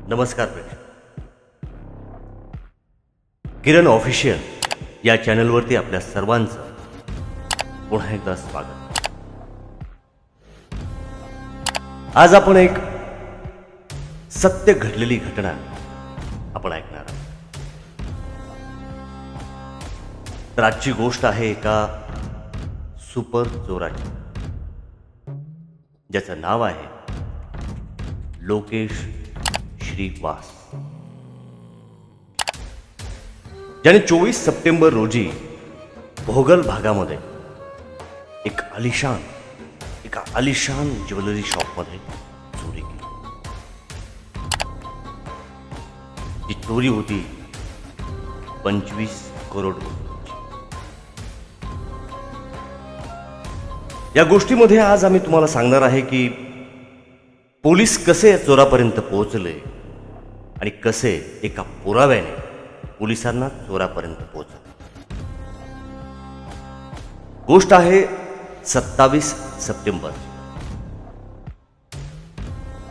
नमस्कार प्रेक्षक. किरण ऑफिशियल या चॅनलवरती आपल्या सर्वांचं पुन्हा एकदा स्वागत. आज आपण एक सत्य घडलेली घटना आपण ऐकणार आहोत. तर आजची गोष्ट आहे एका सुपर चोराची, ज्याचं नाव आहे लोकेश श्रीवास, ज्याने 24 सप्टेंबर रोजी भोगल भागामध्ये एका आलिशान ज्वेलरी शॉपमध्ये चोरी केली. ती चोरी होती 25 करोड रुपयांची. या गोष्टीमध्ये आज आम्ही तुम्हाला सांगणार आहे की पोलीस कसे या चोरापर्यंत पोहोचले आणि कसे एका पुराव्याने पोलिसांना चोरापर्यंत पोहोचले. गोष्ट आहे 27 सप्टेंबर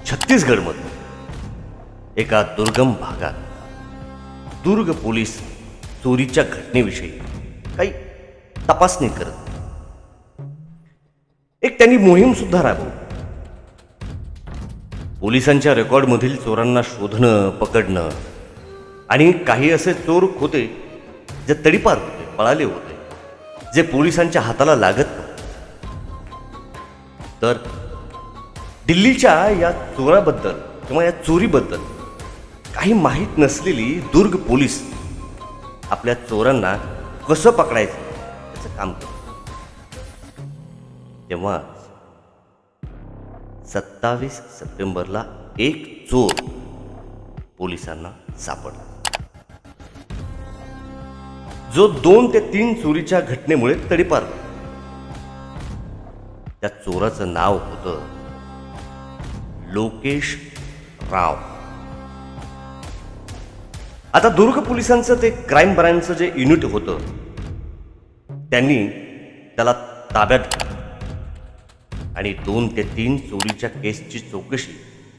छत्तीसगडमध्ये एका दुर्गम भागात दुर्ग पोलीस चोरीच्या घटनेविषयी काही तपासणी करत एक त्यांनी मोहीम सुद्धा राबवली. पोलिसांच्या रेकॉर्डमधील चोरांना शोधणं, पकडणं आणि काही असे चोर होते जे तडीपार होते, पळाले होते, जे पोलिसांच्या हाताला लागत नव्हते. तर दिल्लीच्या या चोराबद्दल किंवा या चोरीबद्दल काही माहीत नसलेली दुर्ग पोलीस आपल्या चोरांना कसं पकडायचं याचं काम करतात. तेव्हा 27 सप्टेंबरला एक चोर पोलिसांना सापडला, जो 2 ते 3 चोरीच्या घटनेमुळे तडीपार होता. त्या चोराचं नाव होतं लोकेश राव. आता दुर्ग पोलिसांचं ते क्राईम ब्रांचचं जे युनिट होतं, त्यांनी त्याला ताब्यात घेतलं आणि 2 ते 3 चोरीच्या केसची चौकशी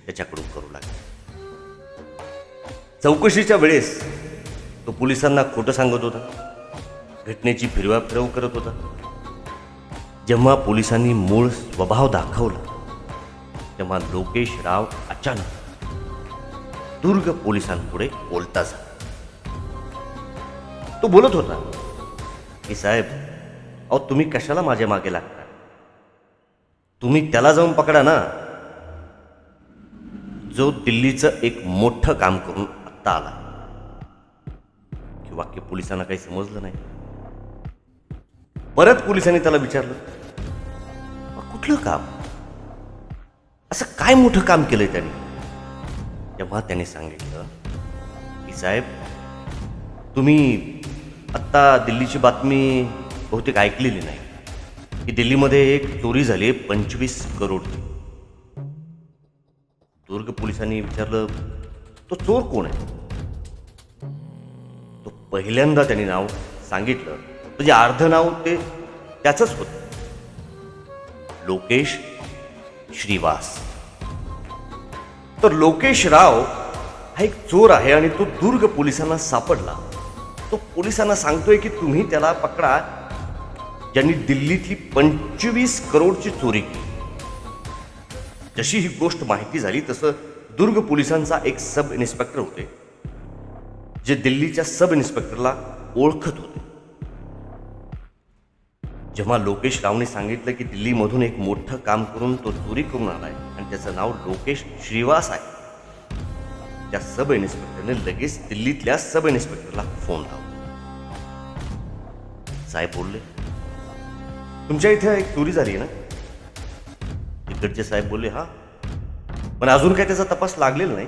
त्याच्याकडून करू लागली. चौकशीच्या वेळेस तो पोलिसांना खोटं सांगत होता, घटनेची फिरवाफिरव करत होता. जेव्हा पोलिसांनी मूळ स्वभाव दाखवला तेव्हा लोकेश राव अचानक दुर्ग पोलिसांपुढे बोलता झाला. तो बोलत होता की साहेब, अहो तुम्ही कशाला माझ्या मागे लागता? तुम्ही त्याला जाऊन पकडा ना, जो दिल्लीचं एक मोठं काम करून आत्ता आला. हे वाक्य पोलिसांना काही समजलं नाही. परत पोलिसांनी त्याला विचारलं, कुठलं काम? असं काय मोठं काम केलंय त्यांनी? तेव्हा त्याने सांगितलं की साहेब, तुम्ही आत्ता दिल्लीची बातमी बहुतेक ऐकलेली नाही की दिल्लीमध्ये एक चोरी झाली 25 करोड. दुर्ग पोलिसांनी विचारलं, तो चोर कोण आहे? तो पहिल्यांदा त्यांनी नाव सांगितलं, म्हणजे अर्ध नाव ते त्याचंच होतं, लोकेश श्रीवास. तर लोकेश राव हा एक चोर आहे आणि तो दुर्ग पोलिसांना सापडला. तो पोलिसांना सांगतोय की तुम्ही त्याला पकडा, ज्यांनी दिल्लीतली 25 करोडची चोरी केली. जशी ही गोष्ट माहिती झाली तसं दुर्ग पोलिसांचा एक सब इन्स्पेक्टर होते, जे दिल्लीच्या सब इन्स्पेक्टरला ओळखत होते. जेव्हा लोकेश रावने सांगितलं की दिल्लीमधून एक मोठं काम करून तो चोरी करून आलाय आणि त्याचं नाव लोकेश श्रीवास आहे, त्या सब इन्स्पेक्टरने लगेच दिल्लीतल्या सब इन्स्पेक्टरला फोन लावला. साहेब बोलले, तुमच्या इथे एक चोरी झाली ना? तिकडचे साहेब बोलले, हा, पण अजून काय त्याचा तपास लागलेला नाही.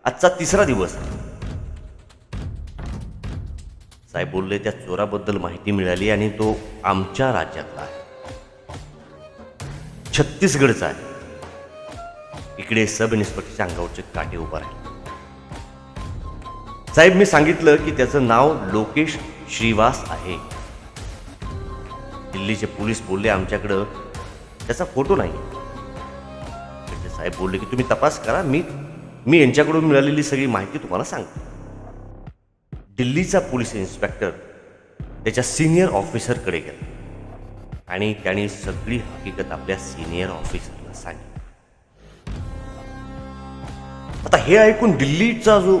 आजचा 3रा दिवस आहे. साहेब बोलले, त्या चोराबद्दल माहिती मिळाली आणि तो आमच्या राज्यातला आहे, छत्तीसगडचा आहे. इकडे सब इन्स्पेक्टरच्या अंगावरचे काटे उभा राहिले. साहेब, मी सांगितलं की त्याचं नाव लोकेश श्रीवास आहे. दिल्लीचे पोलीस बोलले, आमच्याकडं त्याचा फोटो नाही. साहेब बोलले की तुम्ही तपास करा, मी यांच्याकडून मिळालेली सगळी माहिती तुम्हाला सांगतो. दिल्लीचा पोलीस इन्स्पेक्टर त्याच्या सिनियर ऑफिसरकडे गेला आणि त्याने सगळी हकीकत आपल्या सिनियर ऑफिसरला सांगितली. आता हे ऐकून दिल्लीचा जो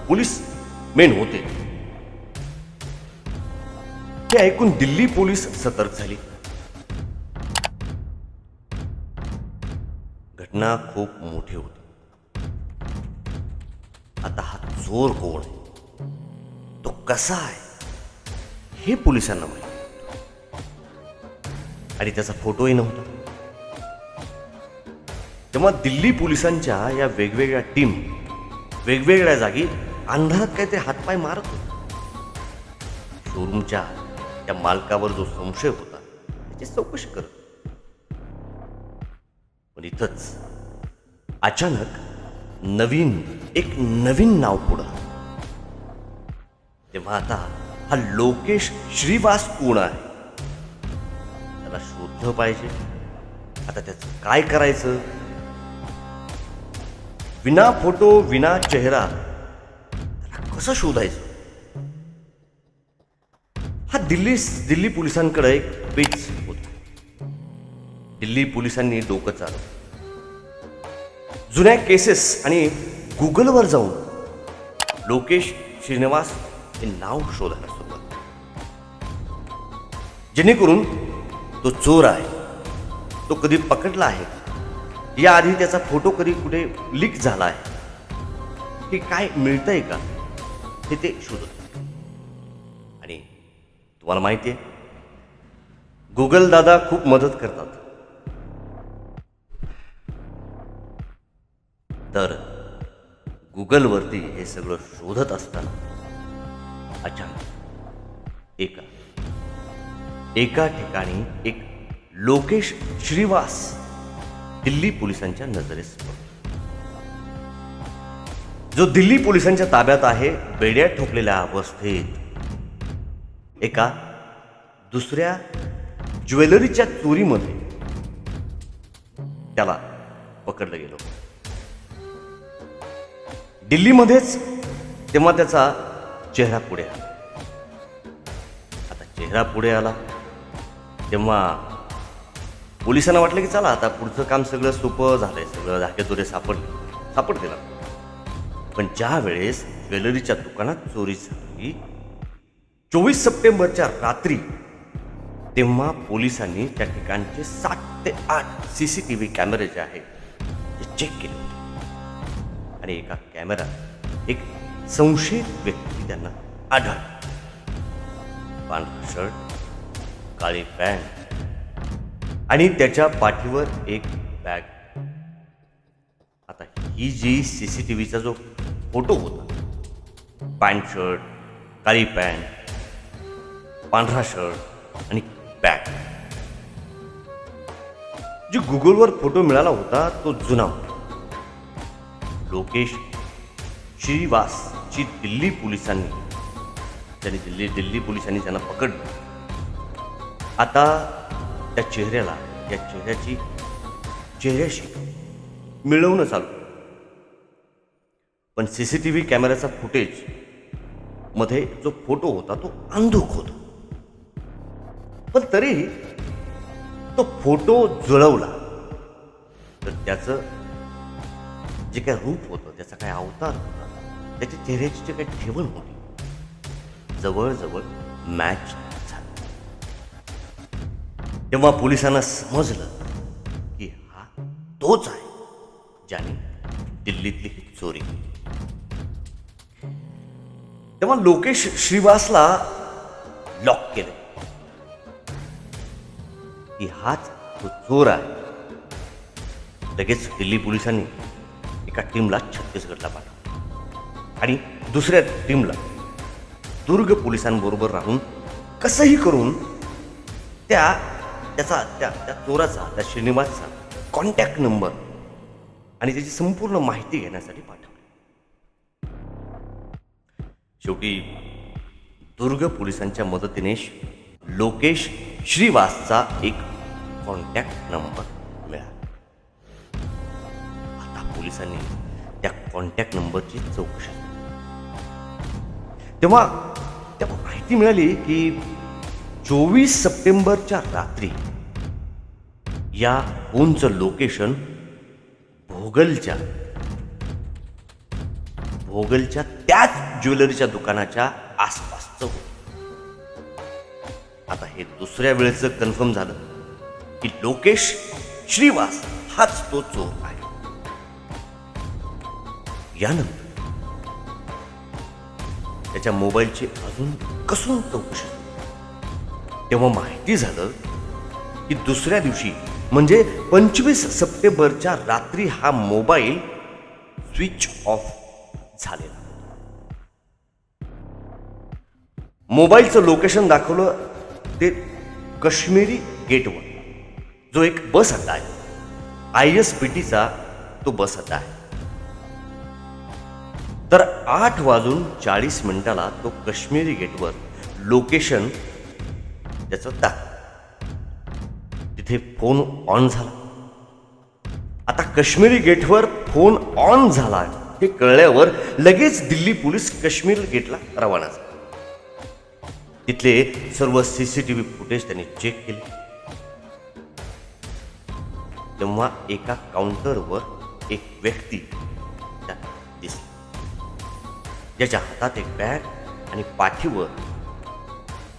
पोलीस मेन होते हे ऐकून दिल्ली पोलीस सतर्क झाली. घटना खूप मोठी होती. आता हा चोर कोण आहे, तो कसा आहे हे पोलिसांना माहिती आणि त्याचा फोटोही नव्हता. तेव्हा दिल्ली पोलिसांच्या या वेगवेगळ्या टीम वेगवेगळ्या जागी अंधारात काय ते हातपाय मारत होते. शोरूमच्या त्या मालकावर जो संशय होता त्याची चौकशी करत. पण इथंच अचानक एक नवीन नाव पुढं आलं. तेव्हा आता हा लोकेश श्रीवास कोण आहे, त्याला शोधलं पाहिजे. आता त्याचं काय करायचं? विना फोटो विना चेहरा त्याला कसं शोधायचं? हा दिल्ली पोलिसांकडे एक पेज होता. दिल्ली पोलिसांनी डोकं चालवलं. जुन्या केसेस आणि गुगलवर जाऊन लोकेश श्रीनिवास हे नाव शोधायला सुरुवात, जेणेकरून तो चोर आहे, तो कधी पकडला आहे, याआधी त्याचा फोटो कधी कुठे लीक झाला आहे, हे काय मिळतंय का हे ते शोधत. आणि तुम्हाला माहिती आहे गुगल दादा खूप मदत करतात. तर गुगलवरती हे सगळं शोधत असताना अचानक एका ठिकाणी एक लोकेश श्रीवास दिल्ली पोलिसांच्या नजरेस पडतो, जो दिल्ली पोलिसांच्या ताब्यात आहे. बेड्यात ठोकलेल्या अवस्थेत एका दुसऱ्या ज्वेलरीच्या चोरीमध्ये त्याला पकडलं गेलं. दिल्लीमध्येच तेव्हा त्याचा चेहरा पुढे आला. आता चेहरा पुढे आला तेव्हा पोलिसांना वाटलं की चला आता पुढचं काम सगळं सोपं झालंय, सगळं धाकेदोरे सापडतील. पण ज्या वेळेस ज्वेलरीच्या दुकानात चोरी झाली 24 सप्टेंबरच्या रात्री, तेव्हा पोलिसांनी त्या ठिकाणचे 7 ते 8 CCTV कॅमेरे जे आहेत ते चेक केले होते. आणि एका कॅमेऱ्यात एक संशयित व्यक्ती त्यांना आढळला. पांढरा शर्ट, काळी पॅन्ट आणि त्याच्या पाठीवर एक बॅग. आता ही जी CCTVचा जो फोटो होता, पॅन्ट शर्ट, काळी पॅन्ट, पांढरा शर्ट आणि बॅग, जो गुगलवर फोटो मिळाला होता तो जुना होता. लोकेश श्रीवासची दिल्ली पोलिसांनी त्यांना पकडलं. आता त्या चेहऱ्याशी मिळवणं चालू. पण CCTV कॅमेऱ्याचा फुटेज मध्ये जो फोटो होता तो अंधुक होता. पण तरीही तो फोटो जुळवला तर त्याचं जे काय रूप होतं, त्याचा काय अवतार होता, त्याच्या चेहऱ्याची जे काही ठेवण होती जवळजवळ मॅच झाली. तेव्हा पोलिसांना समजलं की हा तोच आहे ज्याने दिल्लीतली ही चोरी केली. तेव्हा लोकेश श्रीवासला लॉक केलं की हाच तो चोर आहे. लगेच दिल्ली पोलिसांनी एका टीमला छत्तीसगडला पाठवलं आणि दुसऱ्या टीमला दुर्ग पोलिसांबरोबर राहून कसंही करून त्या चोराचा, त्या श्रीनिवासचा कॉन्टॅक्ट नंबर आणि त्याची संपूर्ण माहिती घेण्यासाठी पाठवली. शेवटी दुर्ग पोलिसांच्या मदतीने लोकेश श्रीवासचा एक कॉन्टॅक्ट नंबर मिळाला. आता पोलिसांनी त्या कॉन्टॅक्ट नंबरची चौकशी झाली. तेव्हा तेव्हा माहिती मिळाली की 24 सप्टेंबरच्या रात्री या फोनचं लोकेशन भोगलच्या त्याच ज्वेलरीच्या दुकानाच्या आसपासचं होतं. आता हे दुसऱ्या वेळेचं कन्फर्म झालं की लोकेश श्रीवास हाच तो चोर आहे. यानंतर त्याच्या मोबाईलची अजून कसून चौकशी झाली. तेव्हा माहिती झालं की दुसऱ्या दिवशी म्हणजे 25 सप्टेंबरच्या रात्री हा मोबाईल स्विच ऑफ झालेला. मोबाईलचं लोकेशन दाखवलं ते काश्मीरी गेटवर, जो एक बस अड्डा आहे, ISBTचा तो बस अड्डा आहे. तर 8:40 तो काश्मीरी गेटवर लोकेशन त्याचं दाखवलं. तिथे फोन ऑन झाला. आता काश्मीरी गेटवर फोन ऑन झाला हे कळल्यावर लगेच दिल्ली पोलीस काश्मीर गेटला रवाना झाले. तिथले सर्व CCTV फुटेज त्यांनी चेक केले. तेव्हा एका काउंटरवर एक व्यक्ती दिसला, ज्याच्या हातात एक बॅग आणि पाठीवर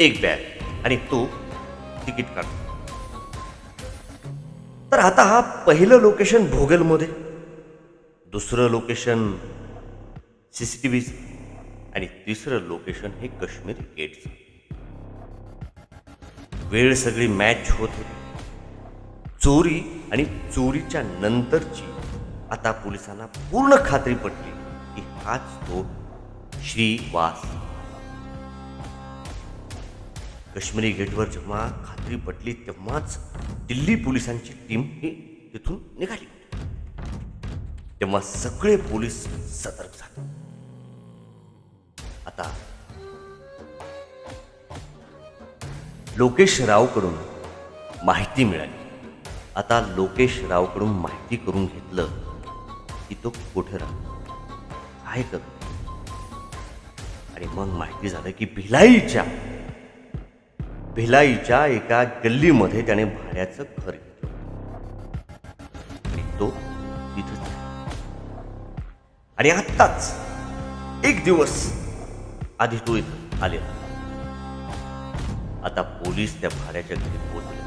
एक बॅग, आणि तो तिकीट काढतो. तर आता हा पहिलं लोकेशन भोगलमध्ये, दुसरं लोकेशन CCTV आणि तिसरं लोकेशन हे काश्मीरी गेटचं. वेळ सगळी मॅच होत होती. चोरी आणि चोरीच्या नंतरची आता पोलिसांना पूर्ण खात्री पटली की हाच तो श्रीवास. काश्मीरी गेटवर जेव्हा खात्री पटली तेव्हाच दिल्ली पोलिसांची टीम ही तिथून निघाली. तेव्हा सगळे पोलीस सतर्क झाले. आता लोकेश रावकडून माहिती मिळाली. आता लोकेश रावकडून माहिती करून घेतलं की तो कुठे राहतो, काय करतो. आणि मग माहिती झालं की भिलाईच्या एका गल्लीमध्ये त्याने भाड्याचं घर घेतलं आणि तो तिथंच आहे. आणि आत्ताच एक दिवस आधी तो इथं आलेला. आता पोलीस त्या भाड्याच्या घरी पोहोचले,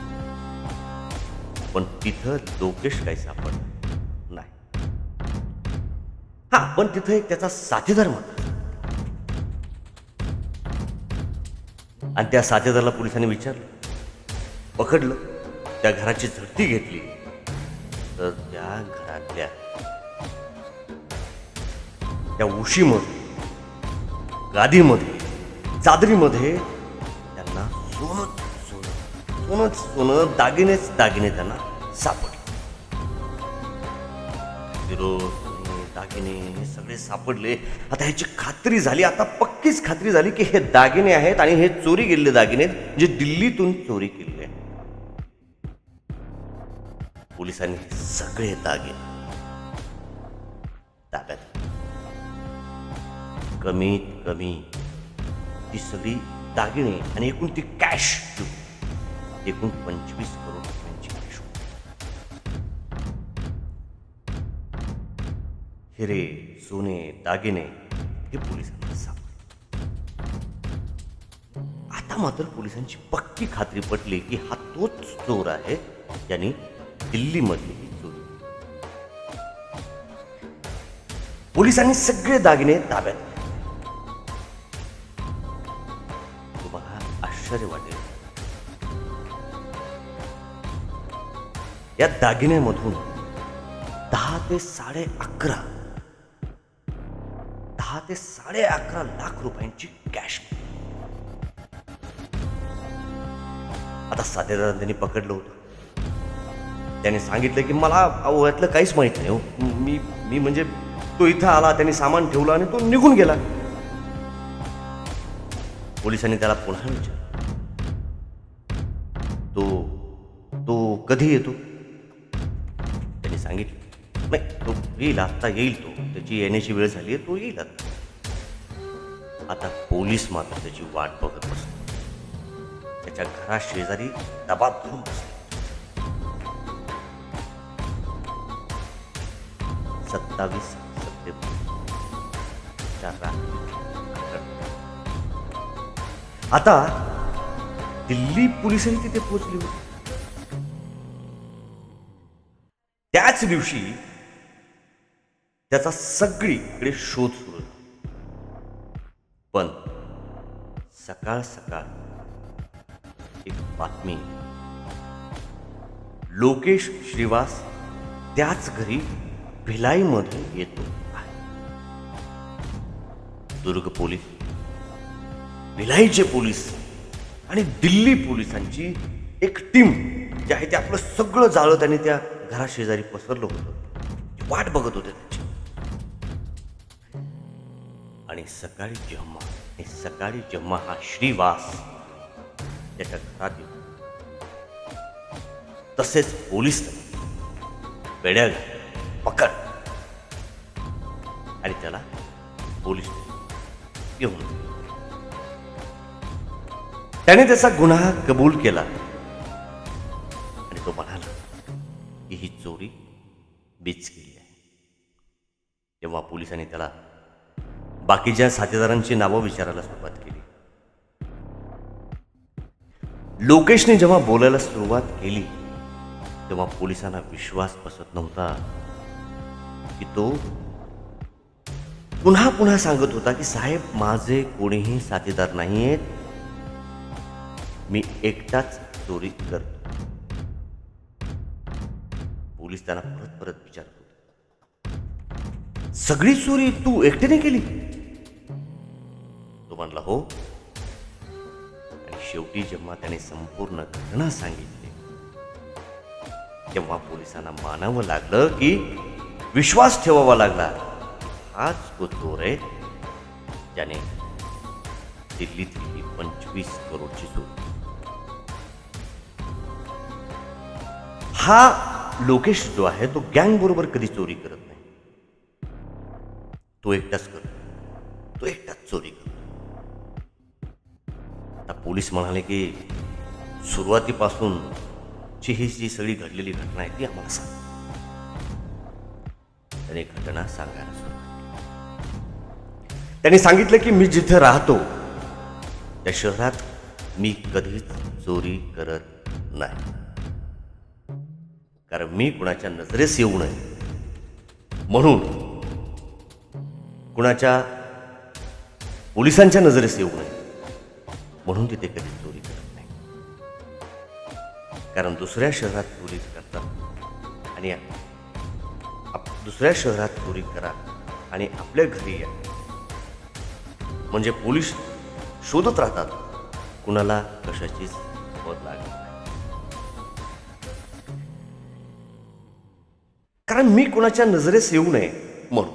पण तिथं लोकेश काही सापडला नाही. हा, पण तिथं एक त्याचा साथीदार होता. आणि त्या साथीदाराला पोलिसांनी विचारलं, पकडलं, त्या घराची झडती घेतली. तर त्या घरातल्या त्या उशीमध्ये, गादीमध्ये, चादरीमध्ये त्यांना सोनं दागिने त्यांना सापडले. दागिने हे सगळे सापडले. आता ह्याची खात्री झाली, आता पक्कीच खात्री झाली की हे दागिने आहेत आणि हे चोरी गेलेले दागिने आहेत, जे दिल्लीतून चोरी केलेले आहेत. पोलिसांनी हे सगळे दागिने ताब्यात, कमीत कमी ती सगळी दागिने आणि एकूण ती कॅश, एकूण 25 करोड रुपयांची कॅश. हिरे, सोने, दागिने हे पोलिसांना सापडले. आता मात्र पोलिसांची पक्की खात्री पटली की हा तोच चोर आहे ज्यांनी दिल्लीमधली ही चोरी. पोलिसांनी सगळे दागिने ताब्यात घेतले. तुम्हाला आश्चर्य वाटेल, या दागिन्यामधून 10 ते 11.5 लाख रुपयांची कॅश. आता साथीदारांनी त्यांनी पकडलं होतं. त्याने सांगितलं की मला यातलं काहीच माहित नाही हो. मी म्हणजे तो इथं आला, त्यांनी सामान ठेवलं आणि तो निघून गेला. पोलिसांनी त्याला पुन्हा विचारलं, तो कधी येतो. त्यांनी सांगितलं नाही, तो येईल, आता येईल, तो त्याची येण्याची वेळ झाली आहे, तो येईल आता. आता पोलीस मात्र त्याची वाट बघत बसले. त्याच्या घरा शेजारी दबाब धरून बसले. 27 सप्टेंबरच्या रात्री. आता दिल्ली पोलिसही तिथे पोहोचली होती. त्याच दिवशी त्याचा सगळीकडे शोध सुरू झाला. पण सकाळ सकाळ एक बातमी, लोकेश श्रीवास त्याच घरी भिलाईमध्ये येतो आहे. दुर्ग पोलीस, भिलाईचे पोलीस आणि दिल्ली पोलिसांची एक टीम जी आहे ते आपलं सगळं जाळं त्याने त्या घराशेजारी पसरलं होतं. वाट बघत होते त्याची. आणि सकाळी जेव्हा हा श्रीवास त्याच्या घरात येतो, तसेच पोलीस बेड्या पकड आणि त्याला पोलीस घेऊन. त्याने त्याचा गुन्हा कबूल केला आणि तो म्हणाला की ही चोरी मीच केली आहे. तेव्हा पोलिसांनी त्याला बाकीच्या साथीदारांची नावं विचारायला सुरुवात केली. लोकेशने जेव्हा बोलायला सुरुवात केली तेव्हा पोलिसांना विश्वास बसत नव्हता की तो पुन्हा पुन्हा सांगत होता की साहेब, माझे कोणीही साथीदार नाहीयेत, मी एकटाच चोरी करतो. पोलीस त्यांना परत परत विचारत होते, सगळी चोरी तू एकट्याने केली? तो म्हणला हो. आणि शेवटी जेव्हा त्याने संपूर्ण घटना सांगितली तेव्हा पोलिसांना मानावं लागलं की विश्वास ठेवावा लागला, हाच तो चोर आहे ज्याने दिल्लीतली 25 करोडची चोरी. हा लोकेश जो आहे तो गँग बरोबर कधी चोरी करत नाही. तो एकटाच करतो, तो एकटाच चोरी करतो. आता पोलीस म्हणाले की सुरुवातीपासून ही जी सगळी घडलेली घटना आहे ती आम्हाला सांग. त्याने घटना सांगायला सुरुवात केली. त्यांनी सांगितलं की मी जिथे राहतो त्या शहरात मी कधीच चोरी करत नाही, कारण मी कुणाच्या नजरेस येऊ नये म्हणून, कुणाच्या पोलिसांच्या नजरेस येऊ नये म्हणून तिथे कधी चोरी करत नाही. कारण दुसऱ्या शहरात चोरी करतात आणि दुसऱ्या शहरात चोरी करा आणि आपल्या घरी या म्हणजे पोलीस शोधत राहतात, कुणाला कशाचीच शोध लागत नाही. कारण मी कुणाच्या नजरेस येऊ नये म्हणून.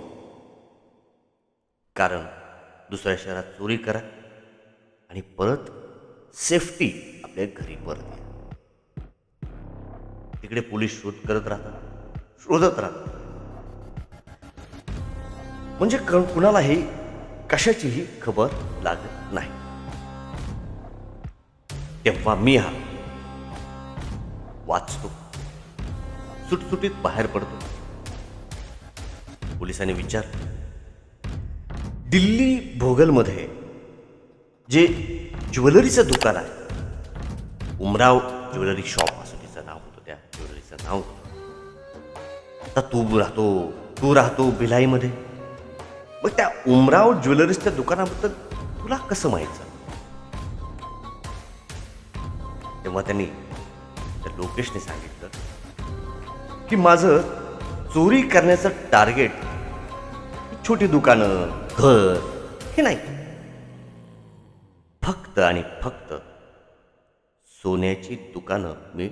कारण दुसऱ्या शहरात चोरी करा आणि परत सेफ्टी आपल्या घरी परत या. तिकडे पोलीस शोधत राहतात म्हणजे कुणालाही कशाचीही खबर लागत नाही. तेव्हा मी हा वाचतो, सुटसुटीत बाहेर पडतो. पोलिसांनी विचारलं, दिल्ली भोगलमध्ये जे ज्वेलरीचं दुकान आहे, उमराव ज्वेलरी शॉप असं तिचं नाव होतं, त्या ज्वेलरीचं नाव होतं. आता तू राहतो भिलाईमध्ये, मग त्या उमराव ज्वेलरीच्या दुकानाबद्दल तुला कसं माहित झालं? तेव्हा त्यांनी त्या लोकेशने सांगितलं की माझं चोरी करण्याचं टार्गेट छोटी दुकानं, घर हे नाही, फक्त आणि फक्त सोन्याची दुकानं मी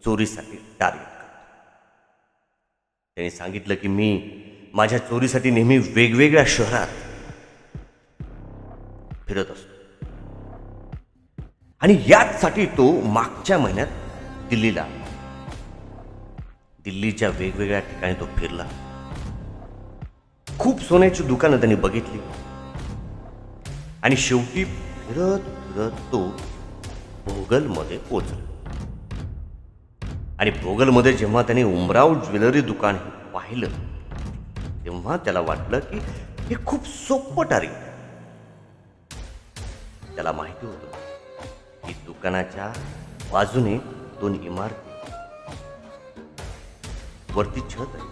चोरीसाठी टार्गेट करतो. त्यांनी सांगितलं की मी माझ्या चोरीसाठी नेहमी वेगवेगळ्या शहरात फिरत असतो आणि याचसाठी तो मागच्या महिन्यात दिल्लीच्या वेगवेगळ्या ठिकाणी तो फिरला. खूप सोन्याची दुकानं त्यांनी बघितली आणि शेवटी फिरत फिरत तो भोगलमध्ये पोचला. आणि भोगलमध्ये जेव्हा त्याने उमराव ज्वेलरी दुकान हे पाहिलं तेव्हा त्याला वाटलं की हे खूप सोपं टारी. त्याला माहिती होतं की दुकानाच्या बाजूने 2 इमारती, वरती छत आहे.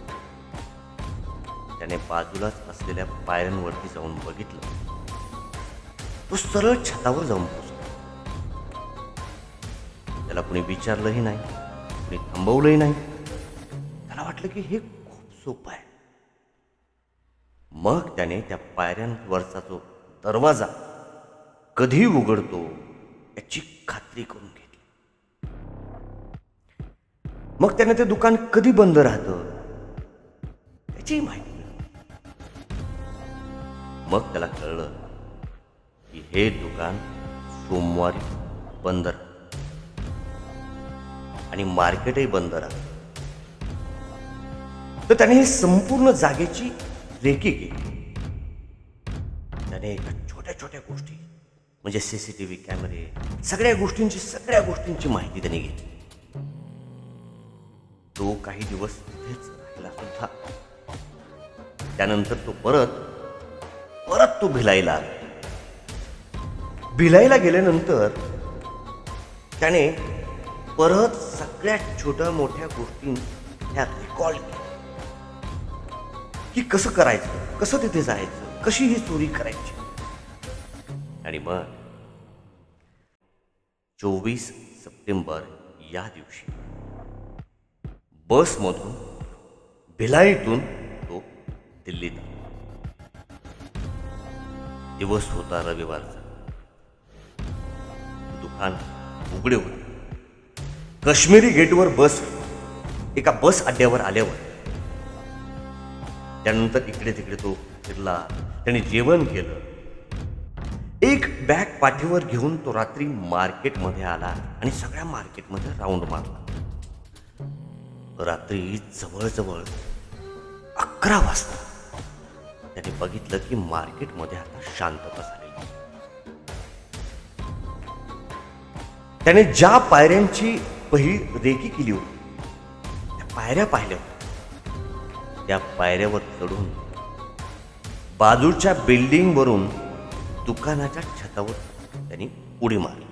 त्याने बाजूलाच असलेल्या पायऱ्यांवरती जाऊन बघितलं. तो सरळ छतावर जाऊन पोहोचला. त्याला कुणी विचारलंही नाही, कुणी थांबवलंही नाही. त्याला वाटलं की हे खूप सोपं आहे. मग त्याने त्या पायऱ्यांवरचा जो दरवाजा कधी उघडतो याची खात्री करून घेतली. मग त्याने ते दुकान कधी बंद राहतं त्याची माहिती मिळाली. मग त्याला कळलं की हे दुकान सोमवारी बंद राहतं आणि मार्केटही बंद राहतं. तर त्याने हे संपूर्ण जागेची रेकी केली. त्याने एका छोट्या छोट्या गोष्टी म्हणजे सीसीटीव्ही कॅमेरे, सगळ्या गोष्टींची माहिती त्याने घेतली. तो काही दिवस तिथेच राहिला सुद्धा. त्यानंतर तो परत तो भिलाईला आला. भिलाईला गेल्यानंतर त्याने परत सगळ्या छोट्या मोठ्या गोष्टी ह्या रिकॉल केल्या की कसं करायचं, कसं तिथे जायचं, कशी ही चोरी करायची. आणि मग 24 सप्टेंबर या दिवशी बसमधून भिलाईतून तो दिल्लीत आला. दिवस होता रविवारचा. दुकान उघडे होते. काश्मीरी गेटवर बस एका बस अड्ड्यावर आल्यावर त्यानंतर इकडे तिकडे तो फिरला. त्याने जेवण केलं. एक बॅग पाठीवर घेऊन तो रात्री मार्केटमध्ये आला आणि सगळ्या मार्केटमध्ये राऊंड मारला. रात्री जवळजवळ 11 वाजता त्याने बघितलं की मार्केटमध्ये आता शांतता झालेली. त्याने ज्या पायऱ्यांची पहिली रेकी केली होती त्या पायऱ्या पाहिल्या होत्या. त्या पायऱ्यावर चढून बाजूच्या बिल्डिंगवरून दुकानाच्या छतावर त्यांनी उडी मारली.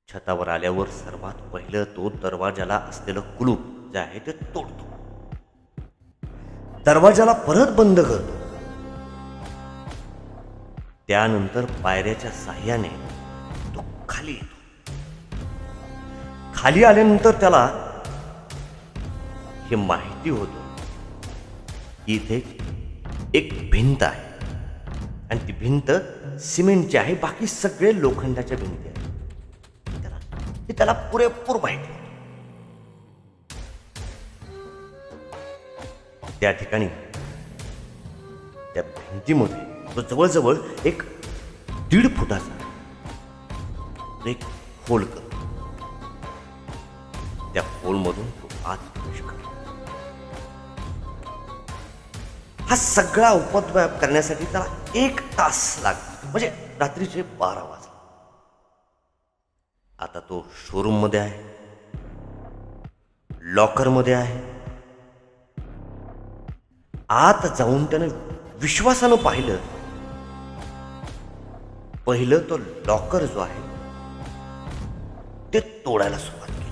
छतावर आल्यावर सर्वात पहिलं तो दरवाजाला असलेलं कुलूप जे आहे ते तोडतो. दरवाजाला परत बंद करतो. त्यानंतर पायऱ्याच्या साह्याने तो खाली येतो. खाली आल्यानंतर त्याला हे माहिती होतं की इथे एक भिंत आहे आणि ती भिंत सिमेंटची आहे. बाकी सगळे लोखंडाच्या भिंती आहेत. हे त्याला पुरेपूर माहिती होतं. त्या ठिकाणी त्या भिंतीमध्ये तो जवळजवळ एक 1.5 फुटाचा एक होल करतो. त्या होलमधून तो आत प्रवेश करतो. हा सगळा उपद्व्याप करण्यासाठी त्याला 1 तास लागला. म्हणजे रात्रीचे 12 वाजले. आता तो शोरूम मध्ये आहे, लॉकर मध्ये आहे. आत जाऊन त्याने विश्वासानं पाहिलं. पहिलं तो लॉकर जो आहे ते तोडायला सुरुवात केली.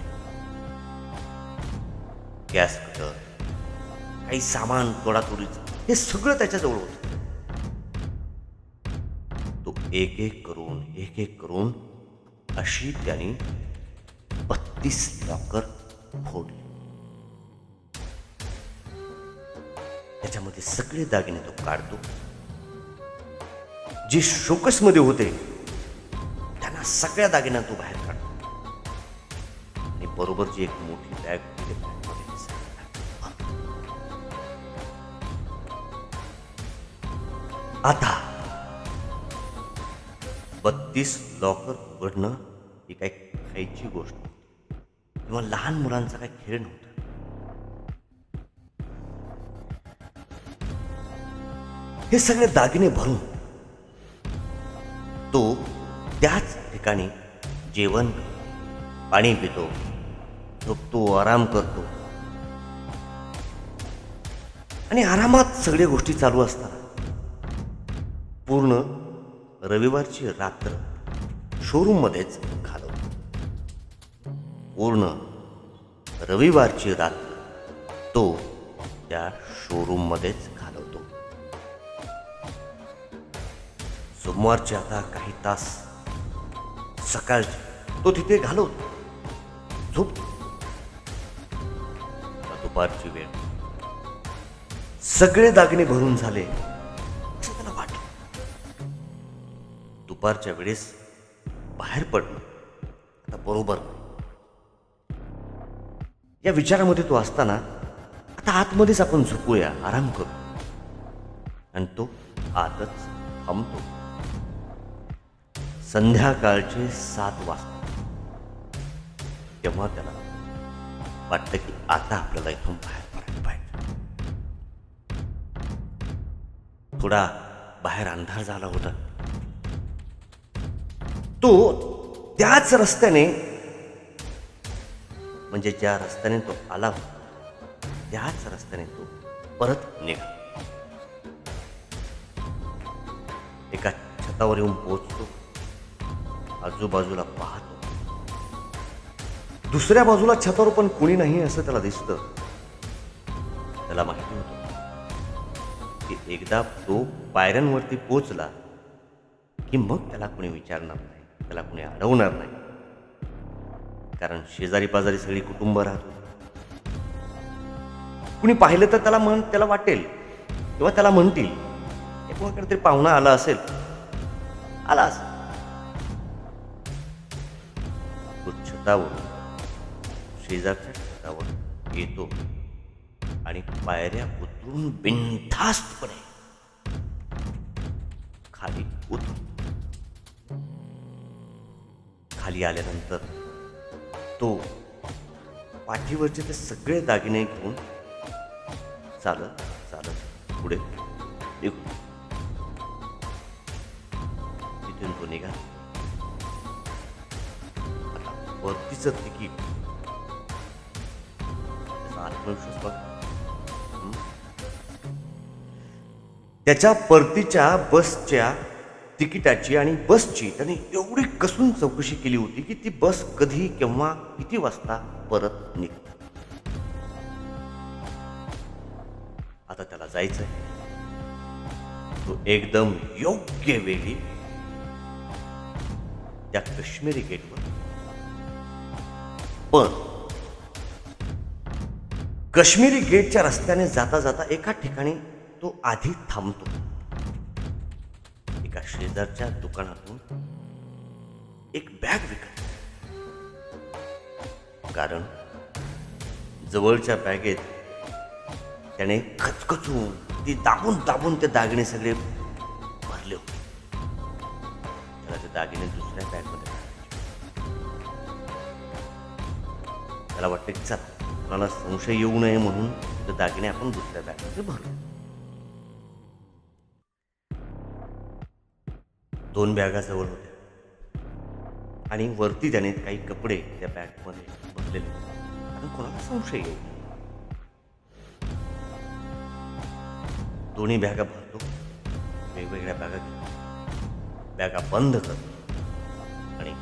गॅस कटर, काही सामान तोडातोडीचं हे सगळं त्याच्याजवळ होतं. तो एक एक करून अशी त्याने 32 लॉकर फोडले. त्याच्यामध्ये सगळे दागिने तो काढतो. जे शोकस मध्ये होते त्यांना सगळ्या दागिन्या तो बाहेर काढतो आणि बरोबर जी एक मोठी बॅग होती त्या बॅगमध्ये आता 32 लॉकर उघडणं ही काही खायची गोष्ट. किंवा लहान मुलांचा काही खेळ नव्हता. हे सगळे दागिने भरून तो त्याच ठिकाणी जेवण करतो, पाणी पितो, झोपतो, आराम करतो. आणि आरामात सगळ्या गोष्टी चालू असताना पूर्ण रविवारची रात्र शोरूममध्येच घालवतो. पूर्ण रविवारची रात्र तो त्या शोरूममध्येच घालवतो. सोमवारचे आता काही तास सकाळचे तो तिथे घालवतो, झोपतो. दुपारची वेळ, सगळे दागिने भरून झाले असं त्याला वाटलं. दुपारच्या वेळेस बाहेर पडणं आता बरोबर नाही. या विचारामध्ये तो असताना आता आतमध्येच आपण झोपूया, आराम करू. आणि तो आतच थांबतो. संध्याकाळचे 7 वाजता तेव्हा त्याला वाटतं की आता आपल्याला इथून बाहेर पडायला पाहिजे. थोडा बाहेर अंधार झाला होता. तो त्याच रस्त्याने, म्हणजे ज्या रस्त्याने तो आला होता त्याच रस्त्याने तो परत निघाला. एका छतावर येऊन पोहोचतो. आजूबाजूला पाहतो. दुसऱ्या बाजूला छतावर पण कोणी नाही असं त्याला दिसतं. त्याला माहिती होतं की एकदा तो पायऱ्यांवरती पोचला की मग त्याला कोणी विचारणार नाही, त्याला कोणी अडवणार नाही. कारण शेजारी पाजारी सगळी कुटुंब राहतो. कुणी पाहिलं तर त्याला वाटेल किंवा त्याला म्हणतील की कोणाकडे तरी पाहुणा आला असेल, आला असेल. तो छतावर, शेजारच्या छतावर येतो आणि पायऱ्या उतरून बिनधास्तपणे खाली उतरतो. खाली आल्यानंतर तो पाठीवरचे ते सगळे दागिने घेऊन चालत चालत पुढे निघतो. तिथून तो निघाला. परतीचं तिकीट, त्याचा आत्मविश्वास बघ. त्याच्या परतीच्या बसच्या तिकिटाची आणि बसची त्याने एवढी कसून चौकशी केली होती की ती बस कधी, केव्हा, किती वाजता परत निघते. आता त्याला जायचंय. तो एकदम योग्य वेळी त्या काश्मीरी गेटवर, पण काश्मीरी गेटच्या रस्त्याने जाता जाता एका ठिकाणी तो आधी थांबतो. एका शेजारच्या दुकानातून एक बॅग विकत. कारण जवळच्या बॅगेत त्याने खचखचून ती दाबून दाबून ते दागिने सगळे भरले होते. त्याला ते दागिने दुसऱ्या बॅगमध्ये त्याला वाटतं की चला कोणाला संशय येऊ नये म्हणून ते दागिने आपण दुसऱ्या बॅगमध्ये भरले. 2 बॅगा जवळ होत्या आणि वरती त्याने काही कपडे त्या बॅगमध्ये भरलेले होते. आणि कोणाला संशय येऊ. दोन्ही बॅगा भरतो. वेगवेगळ्या बॅगा घेतो. बॅगा बंद करतो आणि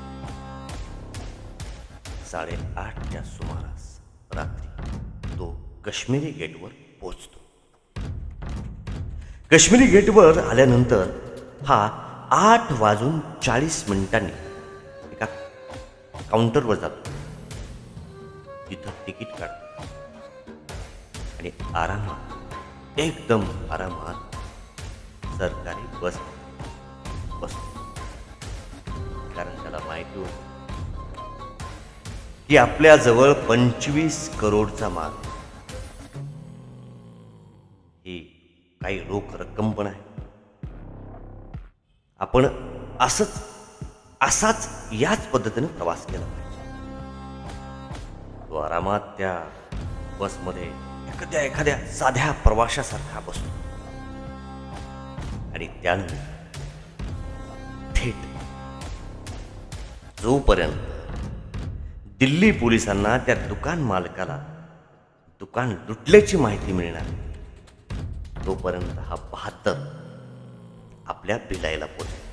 8:30च्या सुमारास रात्री तो काश्मीरी गेटवर पोहोचतो. काश्मीरी गेटवर आल्यानंतर हा 8:40 एका काउंटरवर जातो. तिथं तिकीट काढतो आणि आरामात, एकदम आरामात सरकारी बस बसतो. कारण त्याला माहिती होतं की आपल्याजवळ 25 करोडचा माल, ही काही रोख रक्कम पण आहे. आपण असाच याच पद्धतीने प्रवास केला पाहिजे. तो आरामात त्या बसमध्ये एखाद्या साध्या प्रवाशासारखा बसतो आणि त्यानंतर थेट जोपर्यंत दिल्ली पोलिसांना त्या दुकान मालकाला दुकान लुटल्याची माहिती मिळणार तोपर्यंत हा बहादर आपल्या भिलाईला पोहोचला.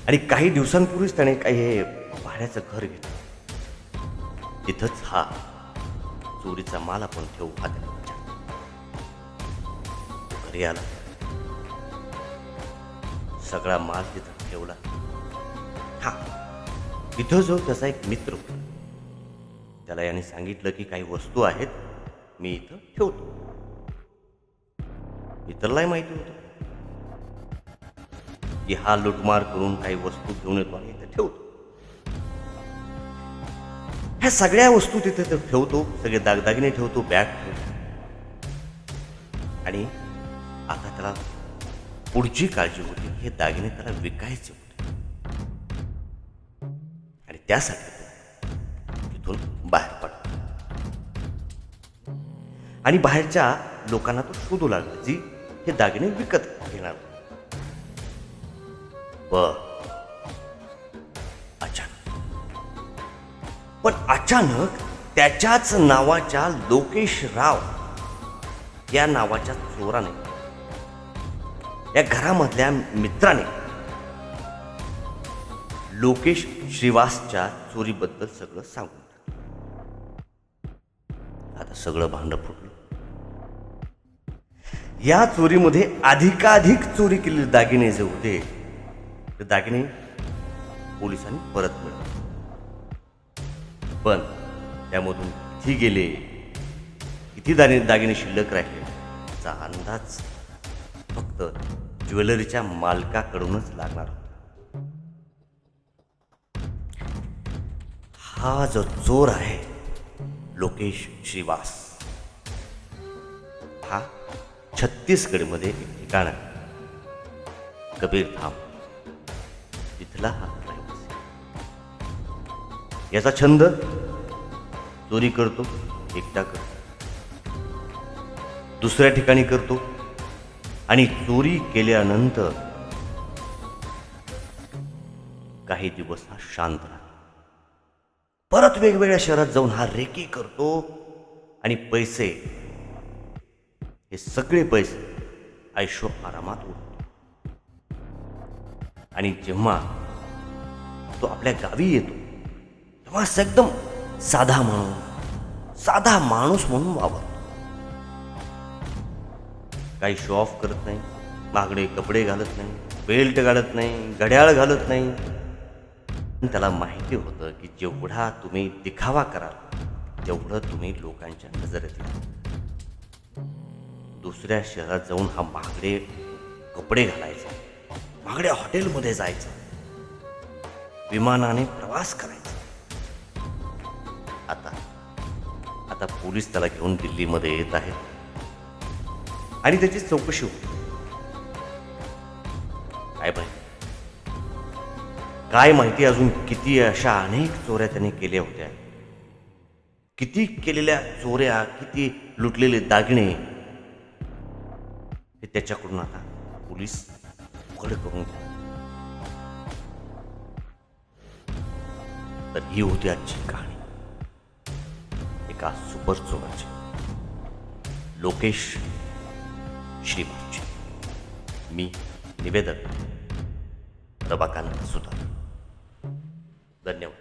आणि काही दिवसांपूर्वीच त्याने काही हे भाड्याचं घर घेतलं. तिथंच हा चोरीचा माल आपण ठेवू हा त्याने विचार. तो घरी आला, सगळा माल तिथं ठेवला. हा तिथं जो त्याचा एक मित्र होता त्याला याने सांगितलं की काही वस्तू आहेत मी इथं ठेवतो. मित्रालाही माहिती होतं की हा लुटमार करून काही वस्तू घेऊन येतो आणि इथं ठेवतो. ह्या सगळ्या वस्तू तिथे तो ठेवतो, सगळे दागदागिने ठेवतो, बॅग ठेवतो. आणि आता त्याला पुढची काळजी होती हे दागिने त्याला विकायचे होते आणि त्यासाठी तो तिथून बाहेर पडला आणि बाहेरच्या लोकांना तो शोधू लागला जी हे दागिने विकत घेणार. पण अचानक त्याच्याच नावाच्या लोकेश राव या नावाच्या चोराने या घरामधल्या मित्राने लोकेश श्रीवासच्या चोरीबद्दल सगळं सांगून टाकलं. आता सगळं भांडं फुटलं. या चोरीमध्ये अधिकाधिक चोरी केलेले दागिने जे होते ते दागिने पोलिसांनी परत मिळवले. पण त्यामधून किती गेले, किती दागिने शिल्लक राहिले याचा अंदाज फक्त ज्वेलरीच्या मालकाकडूनच लागणार होता. हा जो चोर आहे लोकेश श्रीवास हा छत्तीसगडमध्ये एक ठिकाण आहे कबीरधाम, तिथला हा रहिवासी. याचा छंद चोरी करतो, एकटा करतो, दुसऱ्या ठिकाणी करतो आणि चोरी केल्यानंतर काही दिवस हा शांत राहतो. परत वेगवेगळ्या शहरात जाऊन हा रेकी करतो आणि पैसे, हे सगळे पैसे ऐशो आरामात उडतो. आणि जेव्हा तो आपल्या गावी येतो तेव्हा एकदम साधा माणूस म्हणून वावरतो. काही शो ऑफ करत नाही, महागडे कपडे घालत नाही, बेल्ट घालत नाही, घड्याळ घालत नाही. त्याला माहिती होतं की जेवढा तुम्ही दिखावा कराल तेवढं तुम्ही लोकांच्या नजरेत याल. दुसऱ्या शहरात जाऊन हा महागडे कपडे घालायचा, महागड्या हॉटेलमध्ये जायचा, विमानाने प्रवास करायचा. आता पोलीस त्याला घेऊन दिल्लीमध्ये येत आहेत आणि त्याची चौकशी होती. काय माहिती अजून किती अशा अनेक चोऱ्या त्याने केल्या होत्या, किती केलेल्या चोऱ्या, किती लुटलेले दागिने हे त्याच्याकडून आता पोलीस उघड करून घ्या. तर ही होती आजची कहाणी एका सुपर चोराची, लोकेश श्रीवासची. मी निवेदक रमाकांत सुतार. धन्यवाद.